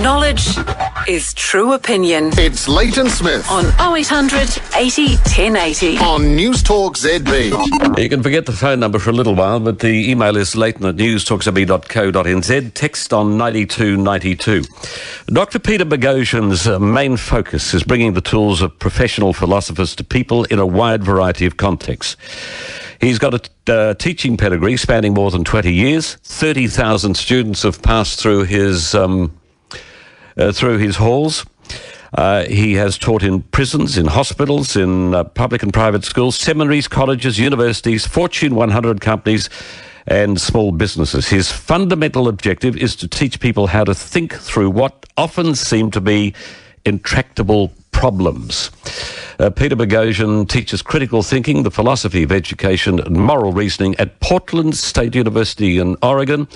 Knowledge is true opinion. It's Leighton Smith On 0800 80 1080. on News Talk ZB. You can forget the phone number for a little while, but the email is leighton@newstalkzb.co.nz. Text on 9292. Dr. Peter Boghossian's main focus is bringing the tools of professional philosophers to people in a wide variety of contexts. He's got a teaching pedigree spanning more than 20 years. 30,000 students have passed through his halls. He has taught in prisons, in hospitals, in public and private schools, seminaries, colleges, universities, Fortune 100 companies, and small businesses. His fundamental objective is to teach people how to think through what often seem to be intractable problems. Peter Boghossian teaches critical thinking, the philosophy of education and moral reasoning at Portland State University in Oregon.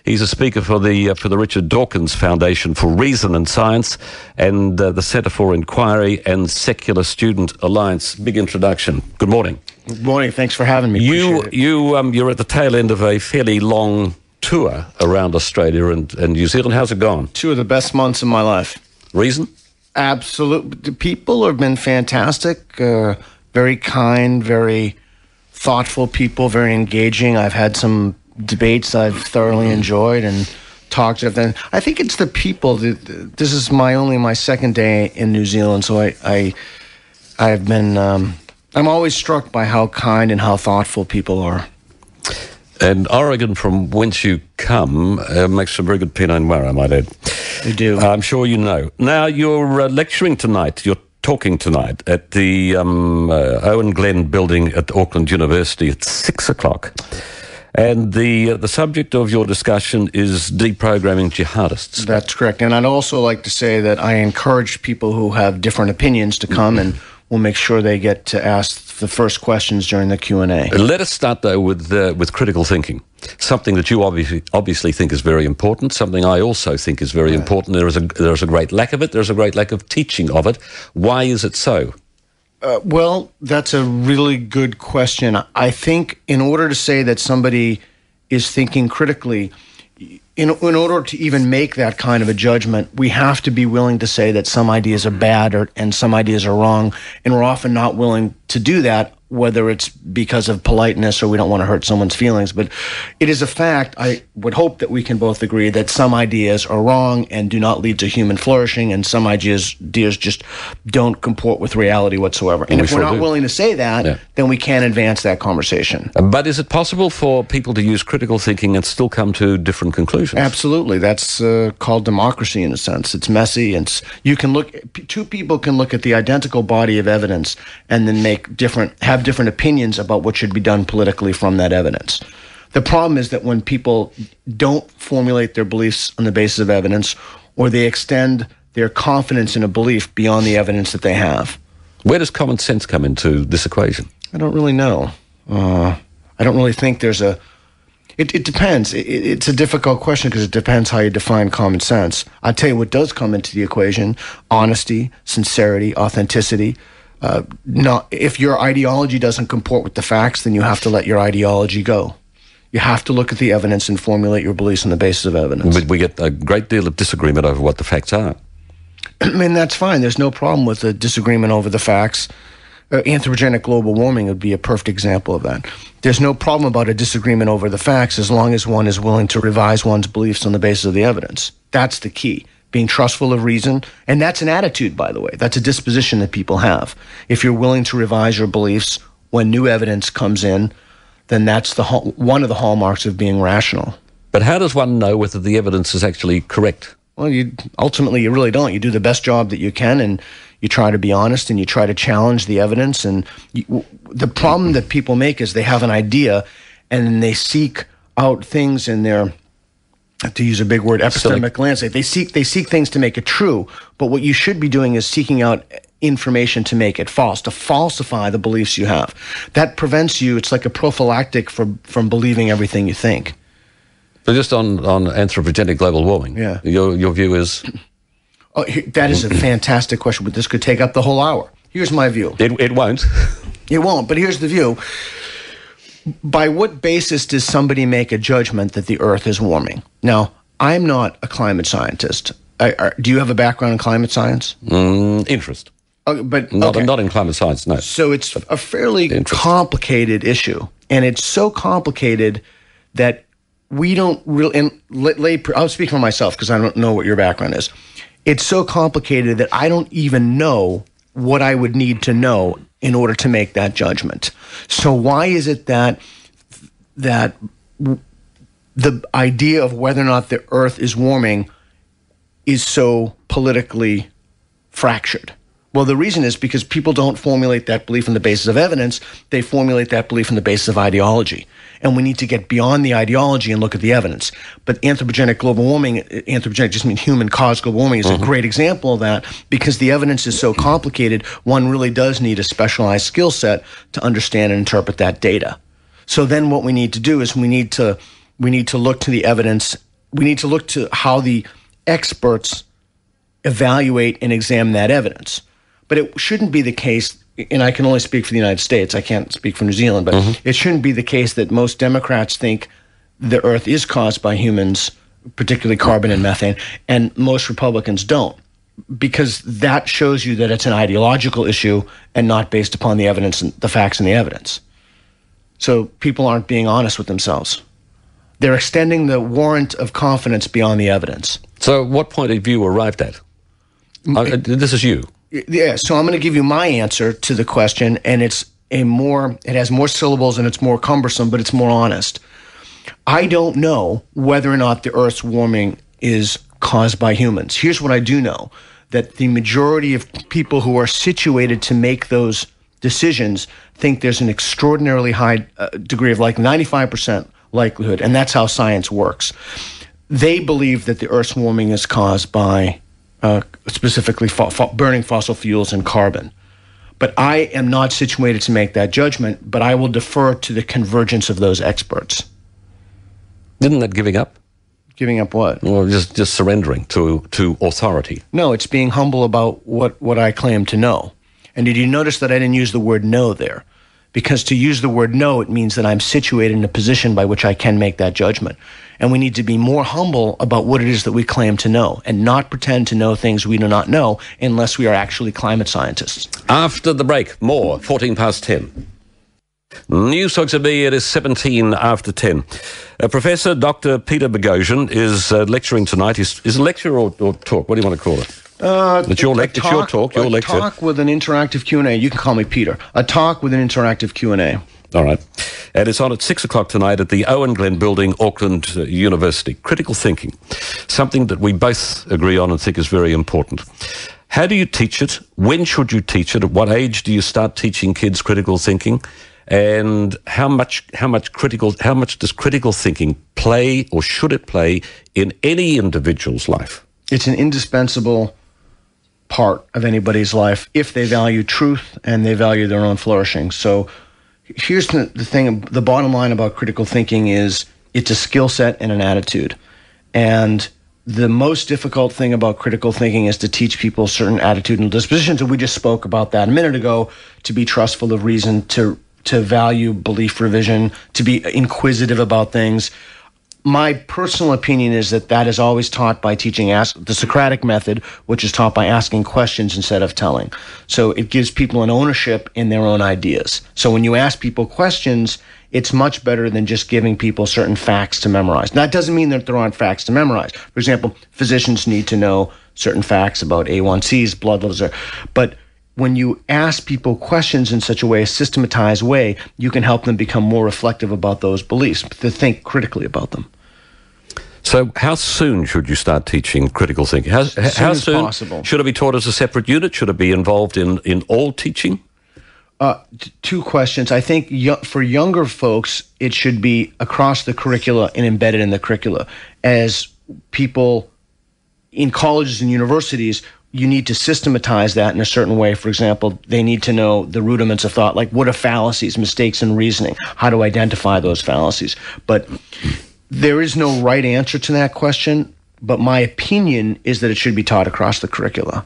He's a speaker for the Richard Dawkins Foundation for Reason and Science and the Centre for Inquiry and Secular Student Alliance. Big introduction. Good morning. Good morning. Thanks for having me. You're at the tail end of a fairly long tour around Australia and New Zealand. How's it gone? 2 of the best months of my life. Reason? Absolutely. The people have been fantastic, very kind, very thoughtful people, very engaging. I've had some debates I've thoroughly enjoyed and talked to them. I think it's the people. This is only my second day in New Zealand, so I've been. I'm always struck by how kind and how thoughtful people are. And Oregon, from whence you come, makes a very good Pinot Noir, I might add. They do. I'm sure you know. Now, you're lecturing tonight, you're talking tonight at the Owen Glen building at Auckland University at 6 o'clock. And the subject of your discussion is deprogramming jihadists. That's correct. And I'd also like to say that I encourage people who have different opinions to come and we'll make sure they get to ask the first questions during the Q&A. Let us start, though, with critical thinking, something that you obviously think is very important, something I also think is very important. There is a great lack of it. There's a great lack of teaching of it. Why is it so? Well, that's a really good question. I think in order to say that somebody is thinking critically, in order to even make that kind of a judgment, we have to be willing to say that some ideas are bad and some ideas are wrong, and we're often not willing to do that, whether it's because of politeness or we don't want to hurt someone's feelings. But it is a fact, I would hope that we can both agree, that some ideas are wrong and do not lead to human flourishing, and some ideas just don't comport with reality whatsoever. And if we're not willing to say that, then we can't advance that conversation. But is it possible for people to use critical thinking and still come to different conclusions? Absolutely. That's called democracy in a sense. It's messy, and two people can look at the identical body of evidence and then have different opinions about what should be done politically from that evidence. The problem is that when people don't formulate their beliefs on the basis of evidence, or they extend their confidence in a belief beyond the evidence that they have. Where does common sense come into this equation? I don't really know. I don't really think there's a... It depends. It's a difficult question because it depends how you define common sense. I'll tell you what does come into the equation: honesty, sincerity, authenticity. If your ideology doesn't comport with the facts, then you have to let your ideology go. You have to look at the evidence and formulate your beliefs on the basis of evidence. But we get a great deal of disagreement over what the facts are. I mean, that's fine. There's no problem with a disagreement over the facts. Anthropogenic global warming would be a perfect example of that. There's no problem about a disagreement over the facts as long as one is willing to revise one's beliefs on the basis of the evidence. That's the key. Being trustful of reason. And that's an attitude, by the way. That's a disposition that people have. If you're willing to revise your beliefs when new evidence comes in, then that's one of the hallmarks of being rational. But how does one know whether the evidence is actually correct? Well, ultimately, you really don't. You do the best job that you can, and you try to be honest, and you try to challenge the evidence. And the problem that people make is they have an idea, and then they seek out things in their, to use a big word, epistemic landscape. They seek things to make it true. But what you should be doing is seeking out information to make it false, to falsify the beliefs you have. That prevents you. It's like a prophylactic from believing everything you think. But just on anthropogenic global warming, your view is? Oh, that is a fantastic question, but this could take up the whole hour. Here's my view. It won't. It won't, but here's the view. By what basis does somebody make a judgment that the Earth is warming? Now, I'm not a climate scientist. Do you have a background in climate science? Interest. But Not in climate science, no. So it's a fairly complicated issue, and it's so complicated that we don't really. And I'll speak for myself because I don't know what your background is. It's so complicated that I don't even know what I would need to know in order to make that judgment. So why is it that the idea of whether or not the Earth is warming is so politically fractured? Well, the reason is because people don't formulate that belief on the basis of evidence. They formulate that belief on the basis of ideology. And we need to get beyond the ideology and look at the evidence. But anthropogenic global warming, anthropogenic just means human-caused global warming, is a great example of that because the evidence is so complicated, one really does need a specialized skill set to understand and interpret that data. So then what we need to do is we need to look to the evidence. We need to look to how the experts evaluate and examine that evidence. But it shouldn't be the case, and I can only speak for the United States, I can't speak for New Zealand, but it shouldn't be the case that most Democrats think the Earth is caused by humans, particularly carbon and methane, and most Republicans don't, because that shows you that it's an ideological issue and not based upon the evidence and the facts and the evidence. So people aren't being honest with themselves. They're extending the warrant of confidence beyond the evidence. So what point of view arrived at? This is you. Yeah, so I'm going to give you my answer to the question, and it has more syllables and it's more cumbersome, but it's more honest. I don't know whether or not the Earth's warming is caused by humans. Here's what I do know, that the majority of people who are situated to make those decisions think there's an extraordinarily high degree of 95% likelihood, and that's how science works. They believe that the Earth's warming is caused by specifically burning fossil fuels and carbon. But I am not situated to make that judgment, but I will defer to the convergence of those experts. Isn't that giving up? Giving up what? Or just surrendering to authority? No, it's being humble about what I claim to know. And did you notice that I didn't use the word know there? Because to use the word know, it means that I'm situated in a position by which I can make that judgment. And we need to be more humble about what it is that we claim to know and not pretend to know things we do not know unless we are actually climate scientists. After the break, more, 14 past 10. News Talk ZB, it is 17 after 10. Professor Dr. Peter Boghossian is lecturing tonight. Is it lecture or talk? What do you want to call it? It's your talk, your lecture. A talk with an interactive Q&A. You can call me Peter. A talk with an interactive Q&A. All right. And it's on at 6 o'clock tonight at the Owen Glen Building, Auckland University. Critical thinking, something that we both agree on and think is very important. How do you teach it? When should you teach it? At what age do you start teaching kids critical thinking? And how much does critical thinking play, or should it play, in any individual's life? It's an indispensable part of anybody's life if they value truth and they value their own flourishing. So here's the thing, the bottom line about critical thinking is it's a skill set and an attitude. And the most difficult thing about critical thinking is to teach people certain attitudinal dispositions, and we just spoke about that a minute ago, to be trustful of reason, to value belief revision, to be inquisitive about things. My personal opinion is that is always taught by teaching the Socratic method, which is taught by asking questions instead of telling. So it gives people an ownership in their own ideas. So when you ask people questions, it's much better than just giving people certain facts to memorize. Now, that doesn't mean that there aren't facts to memorize. For example, physicians need to know certain facts about A1Cs, blood levels. But when you ask people questions in such a way, a systematized way, you can help them become more reflective about those beliefs, to think critically about them. So how soon should you start teaching critical thinking? How soon possible. Should it be taught as a separate unit? Should it be involved in all teaching? Two questions. I think for younger folks, it should be across the curricula and embedded in the curricula. As people in colleges and universities, you need to systematize that in a certain way. For example, they need to know the rudiments of thought, like what are fallacies, mistakes in reasoning, how to identify those fallacies. But there is no right answer to that question, but my opinion is that it should be taught across the curricula.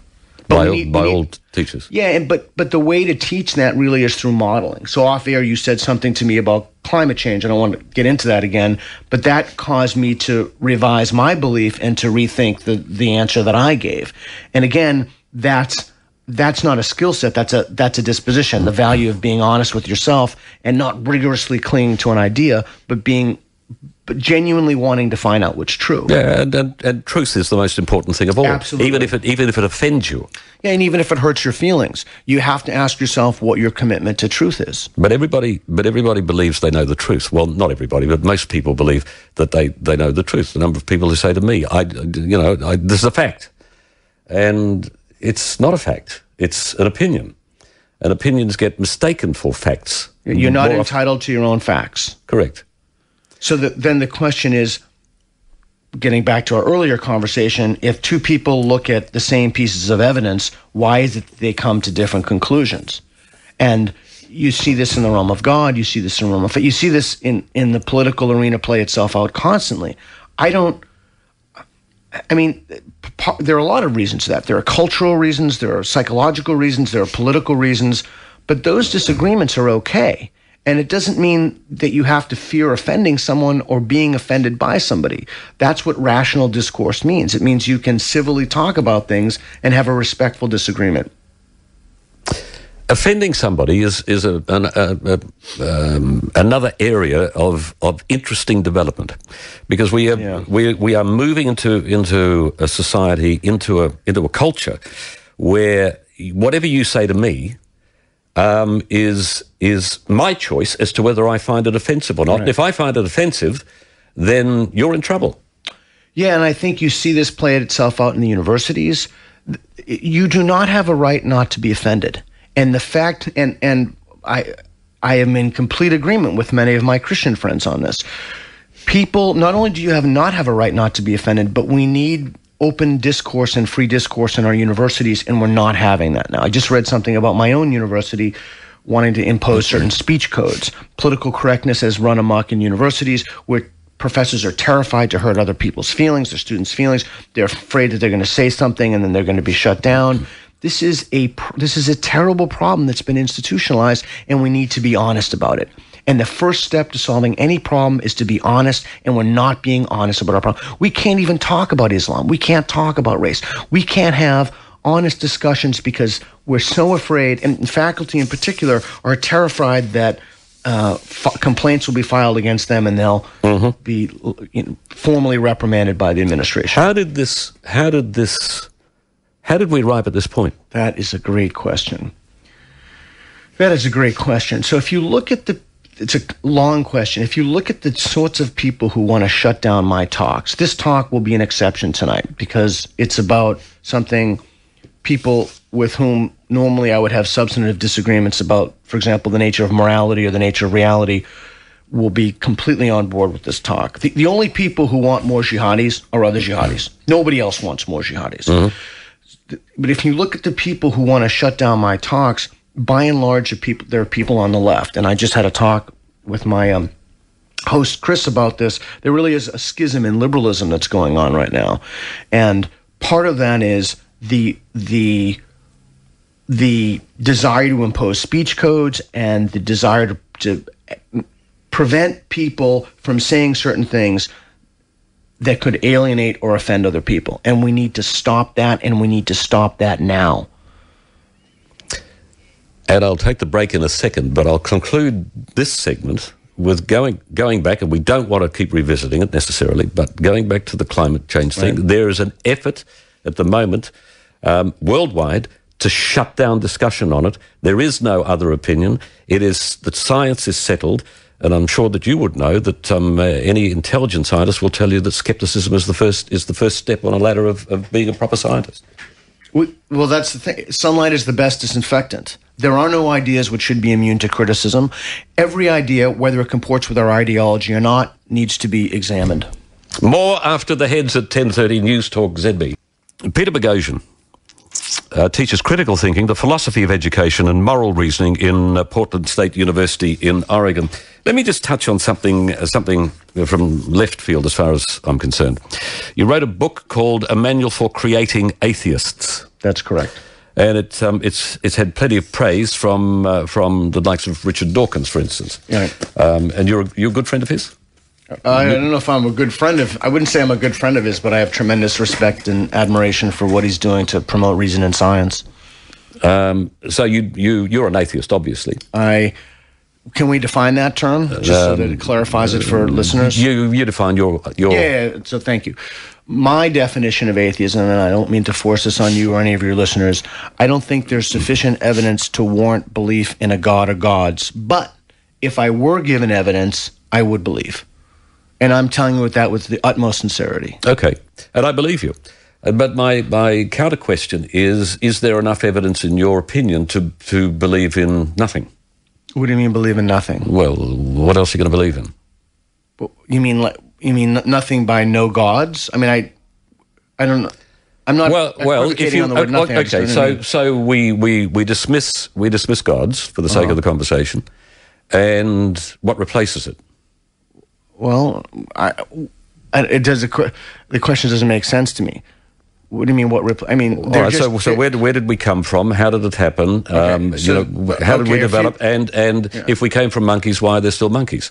But by all teachers. Yeah, but the way to teach that really is through modeling. So off air, you said something to me about climate change. I don't want to get into that again, but that caused me to revise my belief and to rethink the answer that I gave. And again, that's not a skill set. That's a disposition. The value of being honest with yourself and not rigorously clinging to an idea, but genuinely wanting to find out what's true. Yeah, and truth is the most important thing of all. Absolutely. Even if it offends you. Yeah, and even if it hurts your feelings, you have to ask yourself what your commitment to truth is. But everybody believes they know the truth. Well, not everybody, but most people believe that they know the truth. The number of people who say to me, this is a fact. And it's not a fact. It's an opinion. And opinions get mistaken for facts. You're not entitled to your own facts. Correct. So then the question is, getting back to our earlier conversation, if two people look at the same pieces of evidence, why is it that they come to different conclusions? And you see this in the realm of God, you see this in the realm of faith, you see this in the political arena play itself out constantly. There are a lot of reasons to that. There are cultural reasons, there are psychological reasons, there are political reasons, but those disagreements are okay. And it doesn't mean that you have to fear offending someone or being offended by somebody. That's what rational discourse means. It means you can civilly talk about things and have a respectful disagreement. Offending somebody is another area of interesting development, because we are moving into a society, into a culture where whatever you say to me is my choice as to whether I find it offensive or not. Right. If I find it offensive, then you're in trouble. Yeah, and I think you see this play itself out in the universities. You do not have a right not to be offended. And the fact, and I am in complete agreement with many of my Christian friends on this. People, not only do you not have a right not to be offended, but we need open discourse and free discourse in our universities, and we're not having that now. I just read something about my own university wanting to impose certain speech codes. Political correctness has run amok in universities where professors are terrified to hurt other people's feelings, their students' feelings. They're afraid that they're going to say something and then they're going to be shut down. This is a terrible problem that's been institutionalized, and we need to be honest about it. And the first step to solving any problem is to be honest, and we're not being honest about our problem. We can't even talk about Islam. We can't talk about race. We can't have honest discussions because we're so afraid, and faculty in particular are terrified that complaints will be filed against them and they'll be formally reprimanded by the administration. How did we arrive at this point? That is a great question. So if you look at it's a long question. If you look at the sorts of people who want to shut down my talks, this talk will be an exception tonight because it's about something people with whom normally I would have substantive disagreements about, for example, the nature of morality or the nature of reality, will be completely on board with this talk. The only people who want more jihadis are other jihadis. Nobody else wants more jihadis. But if you look at the people who want to shut down my talks, by and large, there are people on the left. And I just had a talk with my host, Chris, about this. There really is a schism in liberalism that's going on right now. And part of that is the desire to impose speech codes and the desire to prevent people from saying certain things that could alienate or offend other people. And we need to stop that, and we need to stop that now. And I'll take the break in a second, but I'll conclude this segment with going back, and we don't want to keep revisiting it necessarily, but going back to the climate change thing. There is an effort at the moment worldwide to shut down discussion on it. There is no other opinion. It is that science is settled, and I'm sure that you would know that any intelligent scientist will tell you that skepticism is the first step on a ladder of being a proper scientist. Well, that's the thing. Sunlight is the best disinfectant. There are no ideas which should be immune to criticism. Every idea, whether it comports with our ideology or not, needs to be examined. More after the heads at 10:30 News Talk ZB. Peter Boghossian teaches critical thinking, the philosophy of education and moral reasoning in Portland State University in Oregon. Let me just touch on something from left field as far as I'm concerned. You wrote a book called A Manual for Creating Atheists. That's correct. And it's had plenty of praise from the likes of Richard Dawkins, for instance. Yeah. And you're a good friend of his? I don't know if I'm a good friend of. I wouldn't say I'm a good friend of his, but I have tremendous respect and admiration for what he's doing to promote reason and science. So you're an atheist, obviously. Can we define that term just so that it clarifies it for listeners? You define your. Yeah. So thank you. My definition of atheism, and I don't mean to force this on you or any of your listeners, I don't think there's sufficient evidence to warrant belief in a god or gods. But if I were given evidence, I would believe. And I'm telling you that with the utmost sincerity. Okay. And I believe you. But my counter question is there enough evidence, in your opinion, to believe in nothing? What do you mean believe in nothing? Well, what else are you going to believe in? You mean nothing by no gods? I mean, I don't know. I'm not equivocating on the word nothing. Okay, so we dismiss gods for the sake of the conversation, and what replaces it? Well, the question doesn't make sense to me. What do you mean? So where did we come from? How did it happen? Okay, how did we develop? And if we came from monkeys, why are there still monkeys?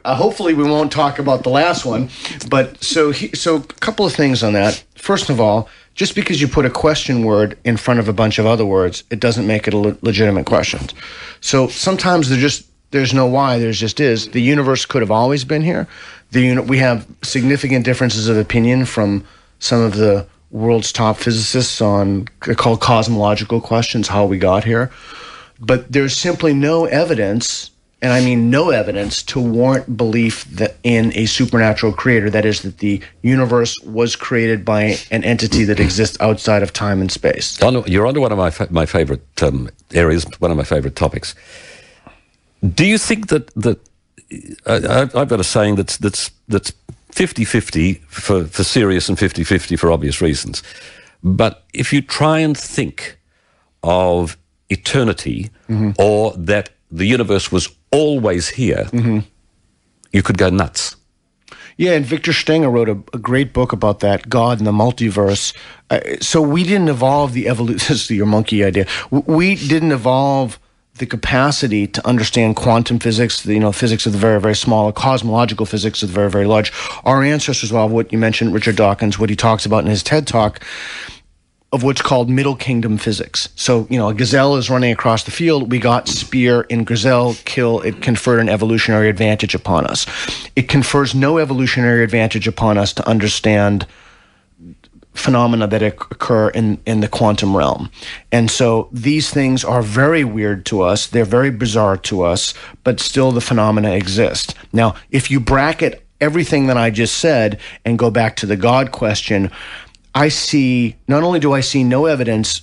Hopefully we won't talk about the last one. But so a couple of things on that. First of all, just because you put a question word in front of a bunch of other words, it doesn't make it a legitimate question. So sometimes there's no why, there's just is. The universe could have always been here. We have significant differences of opinion from some of the world's top physicists on called cosmological questions, how we got here. But there's simply no evidence, and I mean no evidence, to warrant belief that in a supernatural creator, that is, that the universe was created by an entity that exists outside of time and space. You're onto one of my favorite areas, one of my favorite topics. Do you think that I've got a saying that's 50-50 for serious and 50-50 for obvious reasons. But if you try and think of eternity, or that the universe was always here, you could go nuts. Yeah, and Victor Stenger wrote a great book about that, God and the Multiverse. So we didn't evolve the evolution. This is your monkey idea. We didn't evolve the capacity to understand quantum physics, physics of the very, very small, cosmological physics of the very, very large. Our ancestors evolved what you mentioned, Richard Dawkins, what he talks about in his TED Talk, of what's called Middle Kingdom physics. So, a gazelle is running across the field. We got spear in gazelle, kill. It conferred an evolutionary advantage upon us. It confers no evolutionary advantage upon us to understand phenomena that occur in the quantum realm. And so these things are very weird to us. They're very bizarre to us, but still the phenomena exist. Now, if you bracket everything that I just said and go back to the God question, not only do I see no evidence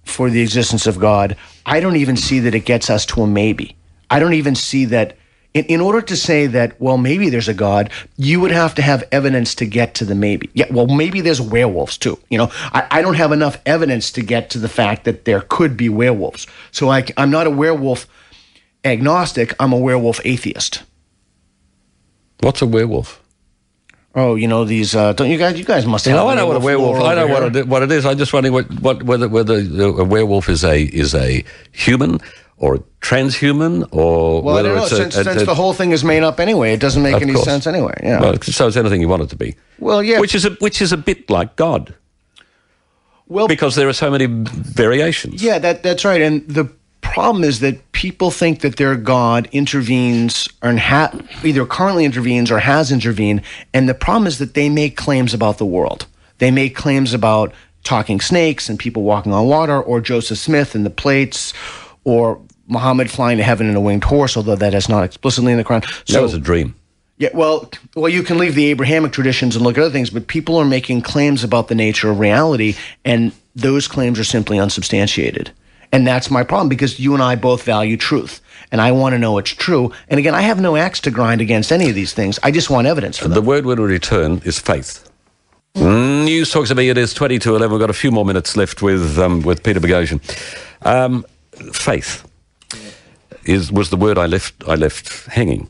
for the existence of God, I don't even see that it gets us to a maybe. I don't even see that. In order to say that, well, maybe there's a God, you would have to have evidence to get to the maybe. Yeah, well, maybe there's werewolves too. I don't have enough evidence to get to the fact that there could be werewolves. So I'm not a werewolf agnostic, I'm a werewolf atheist. What's a werewolf? Oh, these, don't you guys must have. I know what a werewolf, I know what it is. I'm just wondering whether a werewolf is a human or a transhuman, or whether I don't know, since the whole thing is made up anyway, it doesn't make any sense anyway. Yeah. Well, so it's anything you want it to be. Well, yeah. Which is a bit like God. Well, because there are so many variations. Yeah, that's right. And the problem is that people think that their God intervenes or either currently intervenes or has intervened. And the problem is that they make claims about the world. They make claims about talking snakes and people walking on water, or Joseph Smith and the plates, or Muhammad flying to heaven in a winged horse, although that is not explicitly in the Quran. So, that was a dream. Yeah, well, you can leave the Abrahamic traditions and look at other things, but people are making claims about the nature of reality, and those claims are simply unsubstantiated. And that's my problem, because you and I both value truth, and I want to know it's true. And again, I have no axe to grind against any of these things. I just want evidence for them. The word when we return is faith. News Talk to me. It is 20 to 11. We've got a few more minutes left with Peter Boghossian. Faith was the word I left hanging.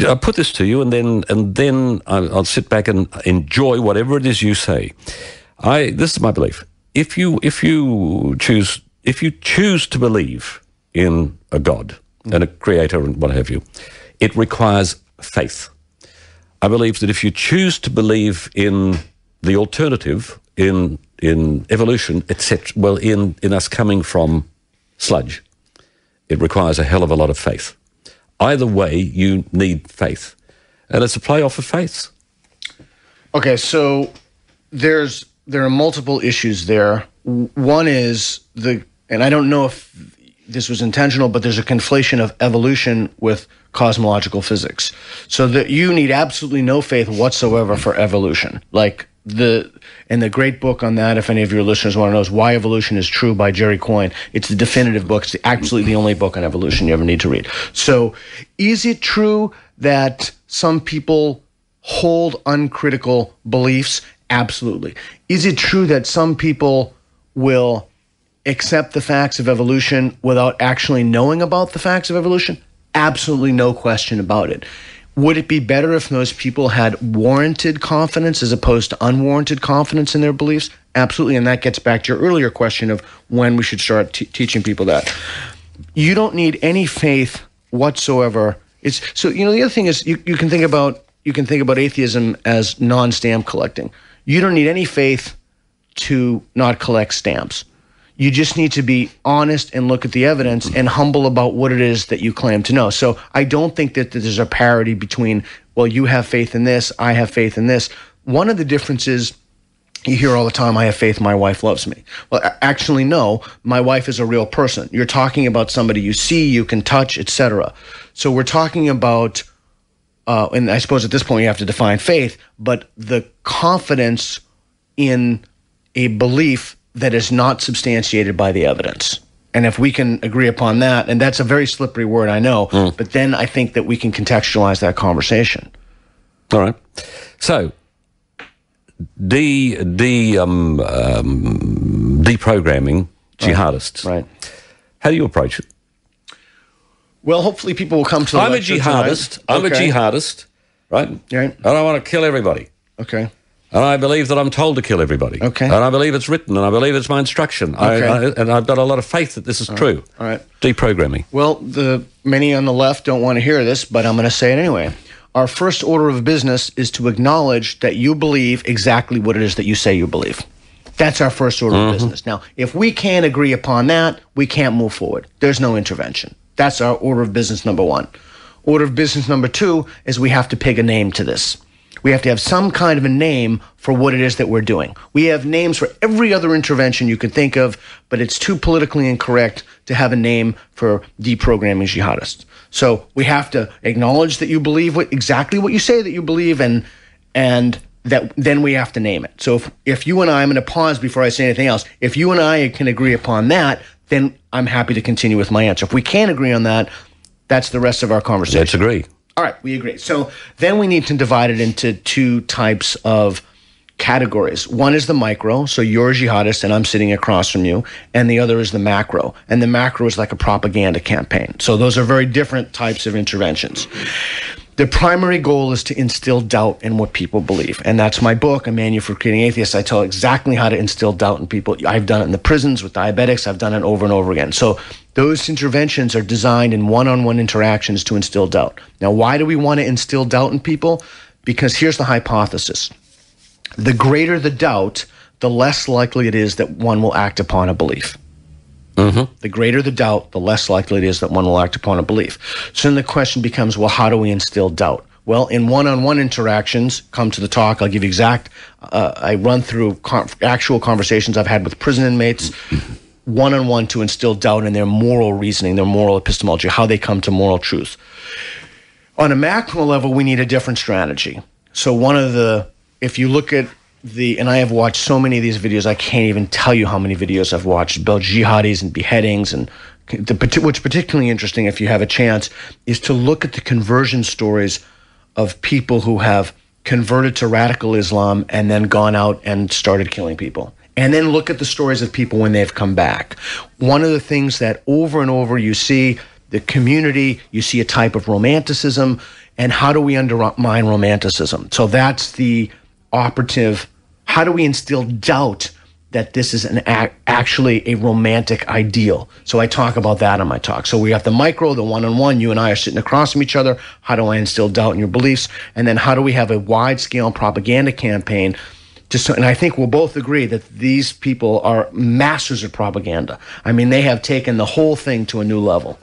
I'll put this to you, and then I'll sit back and enjoy whatever it is you say. This is my belief. If you choose to believe in a God and a creator and what have you, it requires faith. I believe that if you choose to believe in the alternative, in evolution, etc., well, in us coming from sludge, it requires a hell of a lot of faith. Either way, you need faith. And it's a play-off of faiths. Okay, so there are multiple issues there. One is and I don't know if this was intentional, but there's a conflation of evolution with cosmological physics. So that you need absolutely no faith whatsoever for evolution. Like the great book on that, if any of your listeners want to know, is Why Evolution is True by Jerry Coyne. It's the definitive book. It's absolutely the only book on evolution you ever need to read. So is it true that some people hold uncritical beliefs? Absolutely. Is it true that some people will accept the facts of evolution without actually knowing about the facts of evolution? Absolutely no question about it. Would it be better if those people had warranted confidence as opposed to unwarranted confidence in their beliefs? Absolutely, and that gets back to your earlier question of when we should start teaching people that. You don't need any faith whatsoever. The other thing is you can think about atheism as non-stamp collecting. You don't need any faith to not collect stamps. You just need to be honest and look at the evidence and humble about what it is that you claim to know. So I don't think that there's a parity between, well, you have faith in this, I have faith in this. One of the differences you hear all the time, I have faith my wife loves me. Well, actually, no, my wife is a real person. You're talking about somebody you see, you can touch, etc. So we're talking about, and I suppose at this point you have to define faith, but the confidence in a belief that is not substantiated by the evidence. And if we can agree upon that, and that's a very slippery word, I know, but then I think that we can contextualize that conversation. All right. So, deprogramming jihadists. Right. How do you approach it? Well, hopefully people will come to the I'm a lecture jihadist. tonight. I'm a jihadist, right? Right. And I want to kill everybody. Okay. And I believe that I'm told to kill everybody. Okay. And I believe it's written, and I believe it's my instruction. Okay. And I've got a lot of faith that this is true. All right. Deprogramming. Well, many on the left don't want to hear this, but I'm going to say it anyway. Our first order of business is to acknowledge that you believe exactly what it is that you say you believe. That's our first order of business. Now, if we can't agree upon that, we can't move forward. There's no intervention. That's our order of business number one. Order of business number two is we have to peg a name to this. We have to have some kind of a name for what it is that we're doing. We have names for every other intervention you can think of, but it's too politically incorrect to have a name for deprogramming jihadists. So we have to acknowledge that you believe exactly what you say that you believe, and that then we have to name it. So if you and I'm going to pause before I say anything else. If you and I can agree upon that, then I'm happy to continue with my answer. If we can't agree on that, that's the rest of our conversation. Let's agree. All right, we agree. So then we need to divide it into two types of categories. One is the micro, so you're a jihadist and I'm sitting across from you, and the other is the macro. And the macro is like a propaganda campaign. So those are very different types of interventions. The primary goal is to instill doubt in what people believe. And that's my book, A Manual for Creating Atheists. I tell exactly how to instill doubt in people. I've done it in the prisons with diabetics. I've done it over and over again. So those interventions are designed in one-on-one interactions to instill doubt. Now, why do we want to instill doubt in people? Because here's the hypothesis. The greater the doubt, the less likely it is that one will act upon a belief. The greater the doubt, the less likely it is that one will act upon a belief. So then the question becomes, well, how do we instill doubt? Well, in one-on-one interactions, come to the talk, I'll give you I run through actual conversations I've had with prison inmates, one-on-one to instill doubt in their moral reasoning, their moral epistemology, how they come to moral truth. On a macro level, we need a different strategy. So if you look at and I have watched so many of these videos, I can't even tell you how many videos I've watched about jihadis and beheadings, and what's particularly interesting, if you have a chance, is to look at the conversion stories of people who have converted to radical Islam and then gone out and started killing people. And then look at the stories of people when they've come back. One of the things that over and over you see, the community, you see a type of romanticism, and how do we undermine romanticism? So that's the operative. How do we instill doubt that this is actually a romantic ideal? So I talk about that in my talk. So we have the micro, the one-on-one. You and I are sitting across from each other. How do I instill doubt in your beliefs? And then how do we have a wide-scale propaganda campaign? And I think we'll both agree that these people are masters of propaganda. I mean, they have taken the whole thing to a new level.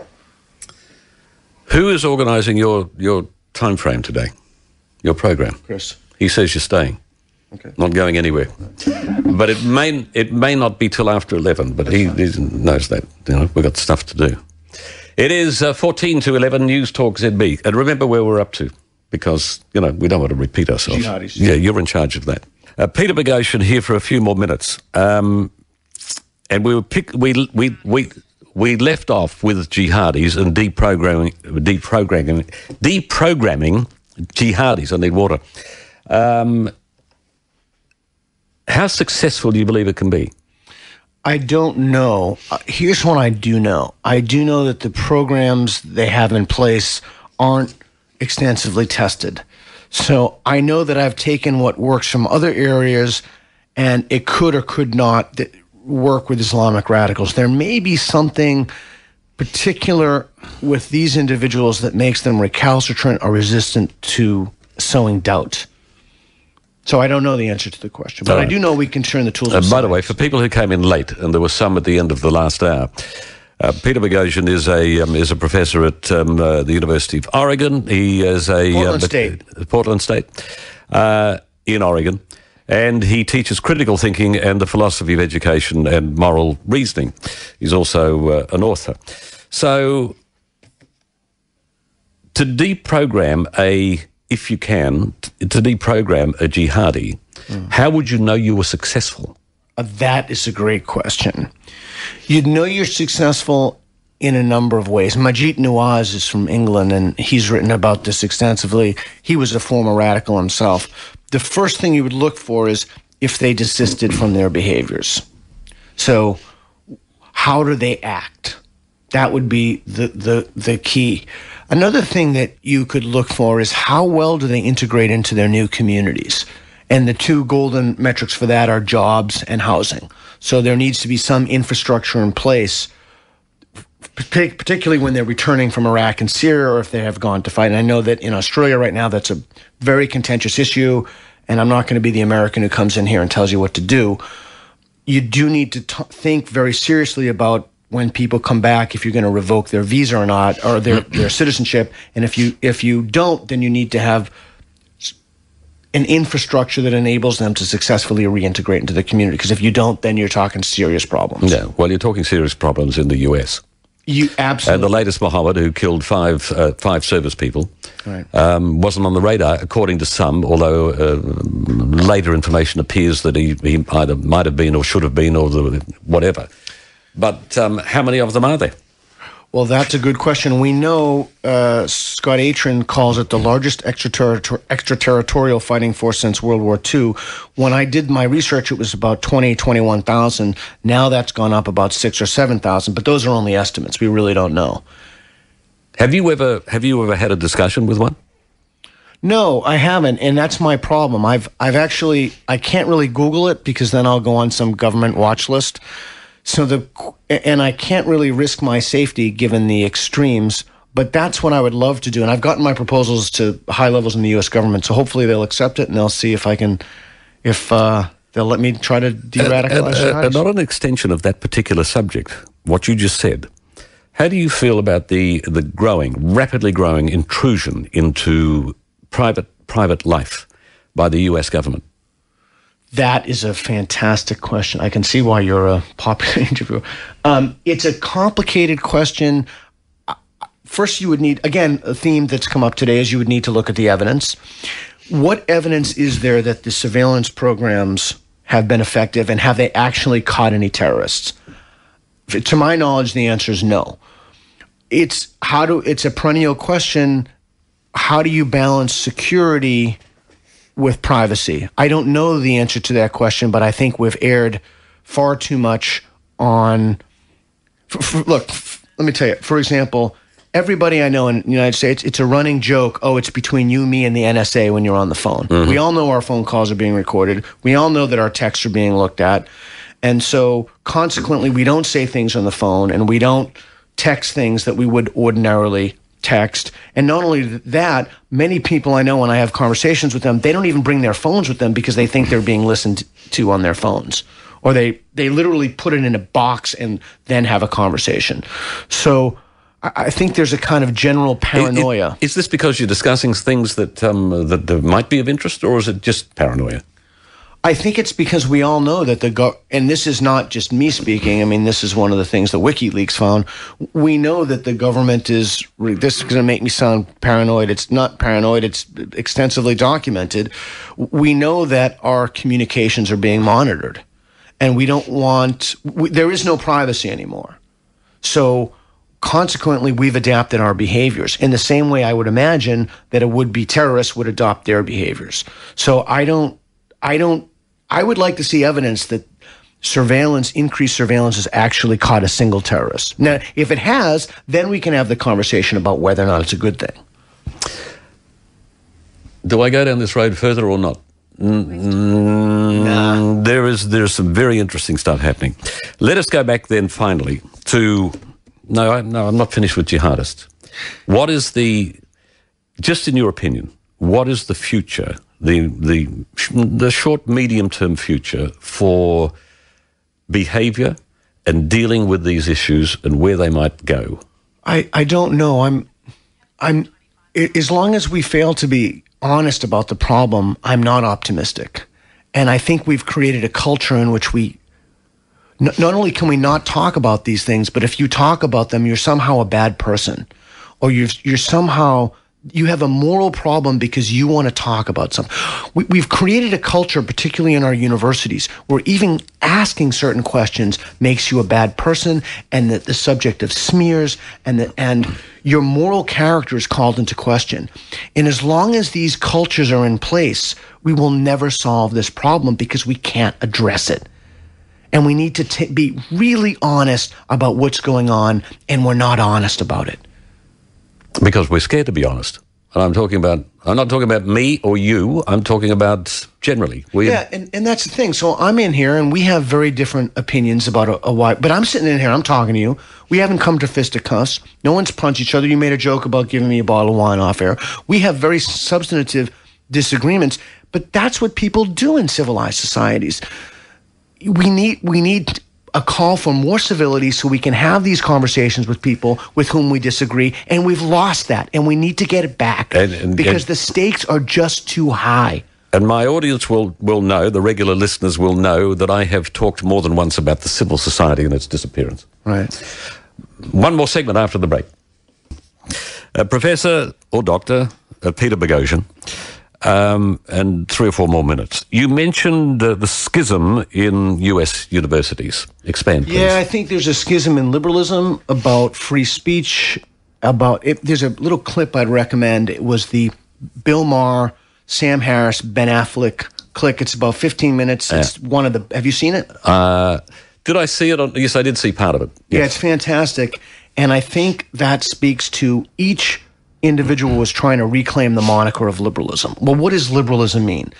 Who is organising your time frame today? Your program? Chris. He says you're staying. Okay. Not going anywhere. But it may not be till after 11, but he knows that. You know, we've got stuff to do. It is 14 to 11, News Talk ZB. And remember where we're up to, because, you know, we don't want to repeat ourselves. Jihadis. Yeah, you're in charge of that. Peter Boghossian here for a few more minutes. And we left off with jihadis and deprogramming jihadis. I need water. How successful do you believe it can be? I don't know. Here's what I do know. I do know that the programs they have in place aren't extensively tested. So I know that I've taken what works from other areas, and it could or could not work with Islamic radicals. There may be something particular with these individuals that makes them recalcitrant or resistant to sowing doubt. So I don't know the answer to the question, but I do know we can turn the tools. By the way, for people who came in late, and there were some at the end of the last hour, Peter Boghossian is a professor at the University of Oregon. He is Portland State in Oregon, and he teaches critical thinking and the philosophy of education and moral reasoning. He's also an author. So to deprogram if you can, to deprogram a jihadi, how would you know you were successful? That is a great question. You'd know you're successful in a number of ways. Majid Nawaz is from England, and he's written about this extensively. He was a former radical himself. The first thing you would look for is if they desisted from their behaviors. So how do they act? That would be the key. Another thing that you could look for is how well do they integrate into their new communities? And the two golden metrics for that are jobs and housing. So there needs to be some infrastructure in place, particularly when they're returning from Iraq and Syria, or if they have gone to fight. And I know that in Australia right now, that's a very contentious issue, and I'm not going to be the American who comes in here and tells you what to do. You do need to think very seriously about when people come back, if you're going to revoke their visa or not, or their citizenship. And if you don't, then you need to have an infrastructure that enables them to successfully reintegrate into the community. Because if you don't, then you're talking serious problems. Yeah, well, you're talking serious problems in the US. You absolutely. And the latest Mohammed, who killed five service people, right, wasn't on the radar, according to some, although later information appears that he either might have been or should have been or whatever. But how many of them are there? Well, that's a good question. We know Scott Atran calls it the largest extraterritorial fighting force since World War II. When I did my research, it was about 21,000. Now that's gone up about 6,000 or 7,000, but those are only estimates. We really don't know. Have you ever had a discussion with one? No, I haven't, and that's my problem. I can't really Google it because then I'll go on some government watch list. And I can't really risk my safety given the extremes, but that's what I would love to do. And I've gotten my proposals to high levels in the U.S. government, so hopefully they'll accept it and they'll see if they'll let me try to de-radicalize. Not an extension of that particular subject, what you just said. How do you feel about the rapidly growing intrusion into private life by the U.S. government? That is a fantastic question. I can see why you're a popular interviewer. It's a complicated question. First, you would need, again, a theme that's come up today is you would need to look at the evidence. What evidence is there that the surveillance programs have been effective, and have they actually caught any terrorists? To my knowledge, the answer is no. It's a perennial question. How do you balance security with privacy? I don't know the answer to that question, but I think we've erred far too much on... Look, let me tell you. For example, everybody I know in the United States, it's a running joke. Oh, it's between you, me, and the NSA when you're on the phone. We all know our phone calls are being recorded. We all know that our texts are being looked at. And so consequently, we don't say things on the phone, and we don't text things that we would ordinarily text. And not only that, many people I know, when I have conversations with them, they don't even bring their phones with them because they think they're being listened to on their phones. Or they literally put it in a box and then have a conversation. So I think there's a kind of general paranoia. Is this because you're discussing things that might be of interest, or is it just paranoia? I think it's because we all know that and this is not just me speaking. I mean, this is one of the things that WikiLeaks found. We know that the government this is going to make me sound paranoid. It's not paranoid. It's extensively documented. We know that our communications are being monitored, and there is no privacy anymore. So consequently, we've adapted our behaviors in the same way I would imagine that a would-be terrorist would adopt their behaviors. So I would like to see evidence that increased surveillance has actually caught a single terrorist. Now, if it has, then we can have the conversation about whether or not it's a good thing. Do I go down this road further or not? Nah. There's some very interesting stuff happening. Let us go back then finally to... No, I'm not finished with jihadists. What is just in your opinion, what is the future, the short, medium-term future for behaviour and dealing with these issues and where they might go? I don't know. I'm as long as we fail to be honest about the problem, I'm not optimistic. And I think we've created a culture in which not only can we not talk about these things, but if you talk about them, you're somehow a bad person, or you have a moral problem because you want to talk about something. We've created a culture, particularly in our universities, where even asking certain questions makes you a bad person, and that the subject of smears and your moral character is called into question. And as long as these cultures are in place, we will never solve this problem because we can't address it. And we need to be really honest about what's going on, and we're not honest about it. Because we're scared to be honest. And I'm not talking about me or you, I'm talking about generally. And that's the thing. So I'm in here, and we have very different opinions about a why. But I'm sitting in here, I'm talking to you. We haven't come to fisticuffs. No one's punched each other. You made a joke about giving me a bottle of wine off air. We have very substantive disagreements, but that's what people do in civilized societies. We need a call for more civility so we can have these conversations with people with whom we disagree, and we've lost that, and we need to get it back because the stakes are just too high. And my audience will know, the regular listeners will know, that I have talked more than once about the civil society and its disappearance. Right. One more segment after the break. Professor or Dr. Peter Boghossian, and 3 or 4 more minutes. You mentioned the schism in US universities. Expand, please. Yeah, I think there's a schism in liberalism about free speech. There's a little clip I'd recommend. It was the Bill Maher, Sam Harris, Ben Affleck clip. It's about 15 minutes. Yeah. It's one of the... Have you seen it? Did I see it? Yes, I did see part of it. Yes. Yeah, it's fantastic. And I think that speaks to each individual was trying to reclaim the moniker of liberalism. Well, what does liberalism mean?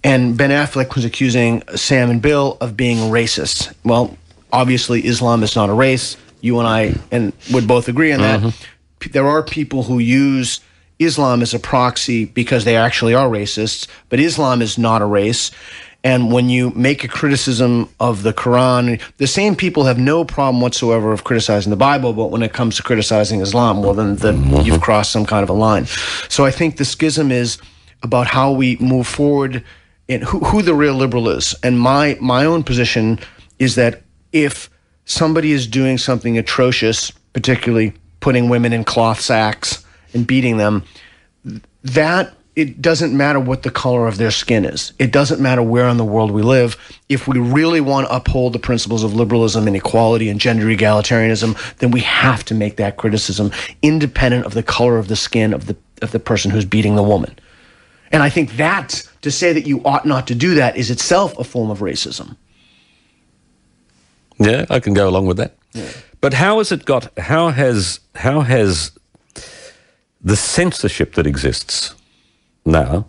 And Ben Affleck was accusing Sam and Bill of being racist. Well, obviously Islam is not a race. You and I would both agree on that. There are people who use Islam as a proxy because they actually are racists, but Islam is not a race. And when you make a criticism of the Quran, the same people have no problem whatsoever of criticizing the Bible, but when it comes to criticizing Islam, well, then you've crossed some kind of a line. So I think the schism is about how we move forward and who the real liberal is. And my own position is that if somebody is doing something atrocious, particularly putting women in cloth sacks and beating them, that it doesn't matter what the color of their skin is. It doesn't matter where in the world we live. If we really want to uphold the principles of liberalism and equality and gender egalitarianism, then we have to make that criticism independent of the color of the skin of the person who's beating the woman. And I think that, to say that you ought not to do that, is itself a form of racism. Yeah, I can go along with that. Yeah. But how has the censorship that exists now,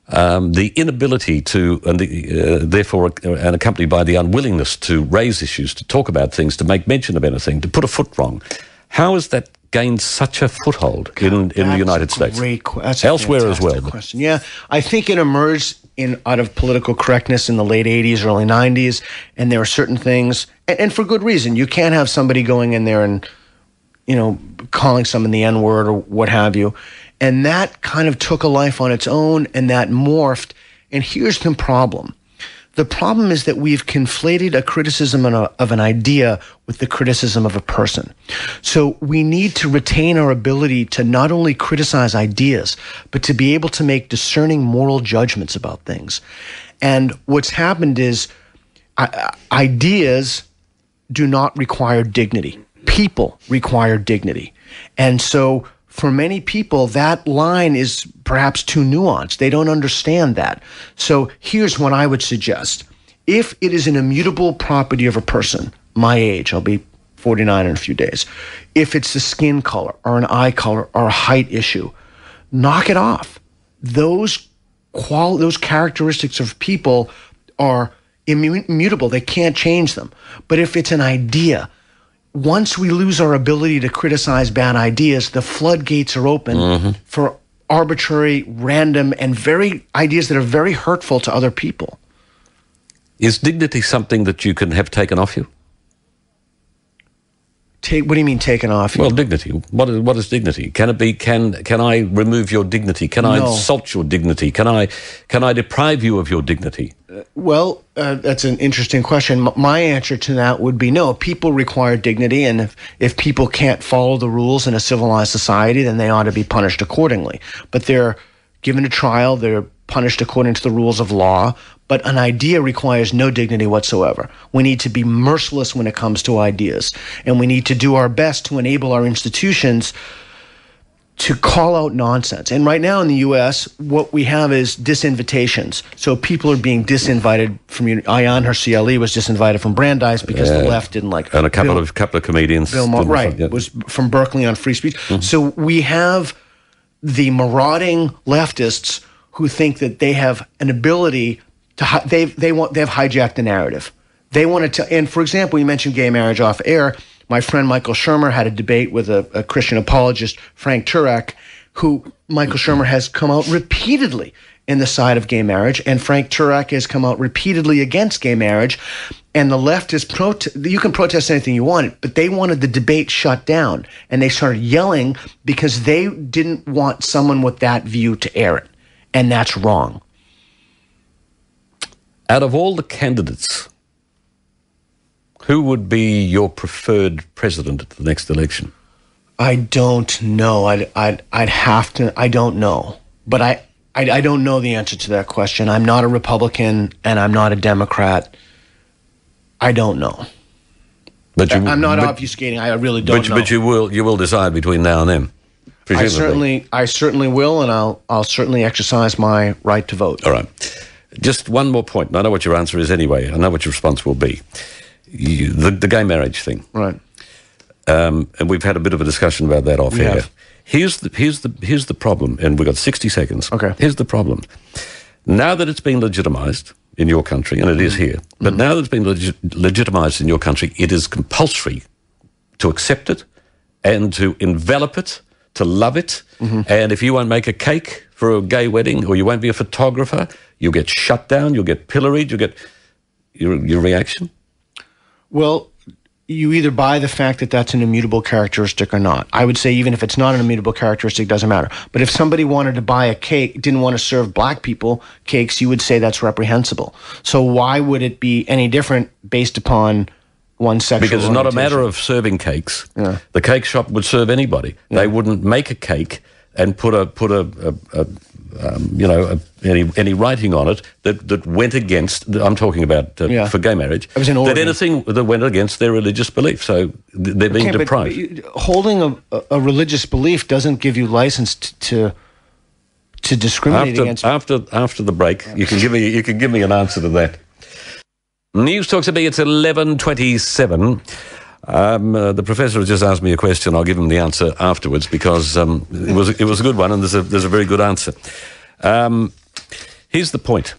the inability to, and therefore, and accompanied by the unwillingness to raise issues, to talk about things, to make mention of anything, to put a foot wrong, how has that gained such a foothold in the United States? That's elsewhere as well. Question. Yeah, I think it emerged out of political correctness in the late 80s, early 90s, and there are certain things, and for good reason. You can't have somebody going in there and, calling someone the N-word or what have you. And that kind of took a life on its own, and that morphed. And here's the problem. The problem is that we've conflated a criticism of an idea with the criticism of a person. So we need to retain our ability to not only criticize ideas, but to be able to make discerning moral judgments about things. And what's happened is ideas do not require dignity. People require dignity. And so for many people, that line is perhaps too nuanced. They don't understand that. So here's what I would suggest. If it is an immutable property of a person, my age, I'll be 49 in a few days. If it's the skin color or an eye color or a height issue, knock it off. Those characteristics of people are immutable. They can't change them. But if it's an idea, once we lose our ability to criticize bad ideas, the floodgates are open for arbitrary, random, and ideas that are very hurtful to other people. Is dignity something that you can have taken off you? What do you mean taken off you? Well, dignity. What is dignity? Can it be? Can I remove your dignity? Can I insult your dignity? Can I deprive you of your dignity? That's an interesting question. My answer to that would be no. People require dignity, and if people can't follow the rules in a civilized society, then they ought to be punished accordingly. But they're given a trial, they're punished according to the rules of law, but an idea requires no dignity whatsoever. We need to be merciless when it comes to ideas, and we need to do our best to enable our institutions to call out nonsense. And right now in the U.S., what we have is disinvitations. So people are being disinvited from. Ayan, her CLE, was disinvited from Brandeis because the left didn't like. And a couple of comedians. Bill Maher, was from Berkeley on free speech. Mm-hmm. So we have the marauding leftists who think that they have an ability to. They've hijacked the narrative. They wanted to. And for example, you mentioned gay marriage off air. My friend Michael Shermer had a debate with a Christian apologist, Frank Turek, who Michael Shermer has come out repeatedly in the side of gay marriage, and Frank Turek has come out repeatedly against gay marriage. And the left is you can protest anything you want, but they wanted the debate shut down, and they started yelling because they didn't want someone with that view to air it, and that's wrong. Out of all the candidates, who would be your preferred president at the next election? I don't know. I'd have to. I don't know, but I don't know the answer to that question. I'm not a Republican and I'm not a Democrat. I don't know. But I'm not obfuscating. I really don't know. But you will decide between now and then. Presumably. I certainly will, and I'll certainly exercise my right to vote. All right. Just one more point. I know what your answer is anyway. I know what your response will be. The gay marriage thing, right? And we've had a bit of a discussion about that off air. Here's the problem, and we've got 60 seconds. Okay. Here's the problem. Now that it's been legitimised in your country, and it is here, but now that it's been legitimised in your country, it is compulsory to accept it and to envelop it, to love it. And if you won't make a cake for a gay wedding, or you won't be a photographer, you'll get shut down, you'll get pilloried, you'll get your reaction. Well, you either buy the fact that that's an immutable characteristic or not. I would say even if it's not an immutable characteristic, it doesn't matter. But if somebody wanted to buy a cake, didn't want to serve black people cakes, you would say that's reprehensible. So why would it be any different based upon one sexual Because it's not a orientation? matter of serving cakes. Yeah. The cake shop would serve anybody. Yeah. They wouldn't make a cake and put any writing on it that went against. I'm talking about for gay marriage. It was in Oregon. That anything that went against their religious belief. So they're being deprived. But holding a religious belief doesn't give you license to discriminate against. After the break, you can give me an answer to that. News Talk to me. It's 11:27. The professor has just asked me a question. I'll give him the answer afterwards because it was a good one, and there's a very good answer. Here's the point,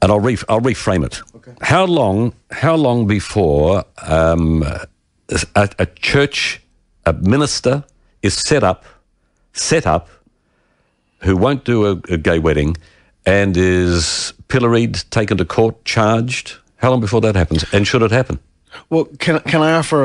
and I'll reframe it. Okay. How long before a church, a minister is set up, who won't do a gay wedding, and is pilloried, taken to court, charged? How long before that happens, and should it happen? Well, can I offer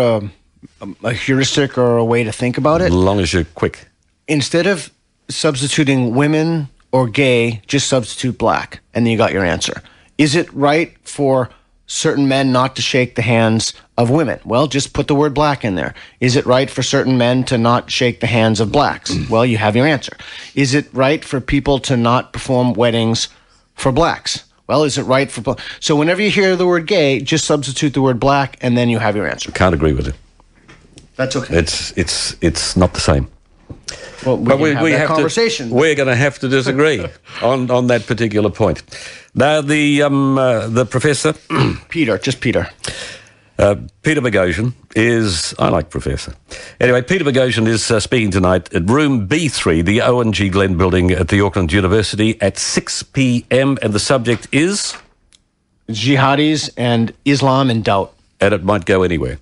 a heuristic or a way to think about it? As long as you're quick. Instead of substituting women or gay, just substitute black, and then you got your answer. Is it right for certain men not to shake the hands of women? Well, just put the word black in there. Is it right for certain men to not shake the hands of blacks? Well, you have your answer. Is it right for people to not perform weddings for blacks? Well, is it right for... So whenever you hear the word gay, just substitute the word black, and then you have your answer. Can't agree with it. That's okay. It's not the same. Well, we have that conversation. We're going to have to disagree on that particular point. Now, the professor... Peter. Peter Boghossian is... I like professor. Anyway, Peter Boghossian is speaking tonight at room B3, the Owen G. Glenn building at the Auckland University at 6 p.m. And the subject is... Jihadis and Islam in doubt. And it might go anywhere.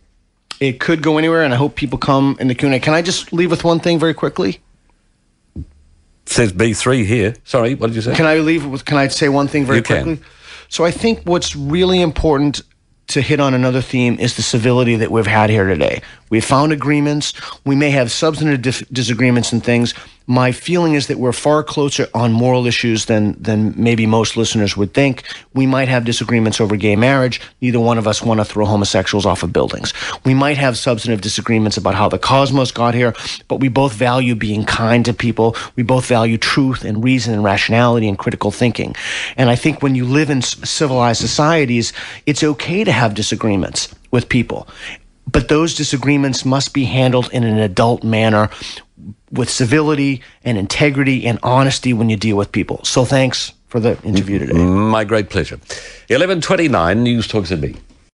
It could go anywhere, and I hope people come in the Q&A. Can I just leave with one thing very quickly? It says B3 here. Sorry, what did you say? Can I say one thing very quickly? So I think what's really important to hit on another theme is the civility that we've had here today. We've found agreements. We may have substantive disagreements and things. My feeling is that we're far closer on moral issues than maybe most listeners would think. We might have disagreements over gay marriage. Neither one of us want to throw homosexuals off of buildings. We might have substantive disagreements about how the cosmos got here, but we both value being kind to people. We both value truth and reason and rationality and critical thinking. And I think when you live in civilized societies, it's okay to have disagreements with people. But those disagreements must be handled in an adult manner with civility and integrity and honesty when you deal with people. So thanks for the interview today. My great pleasure. 11:29 News Talk ZB.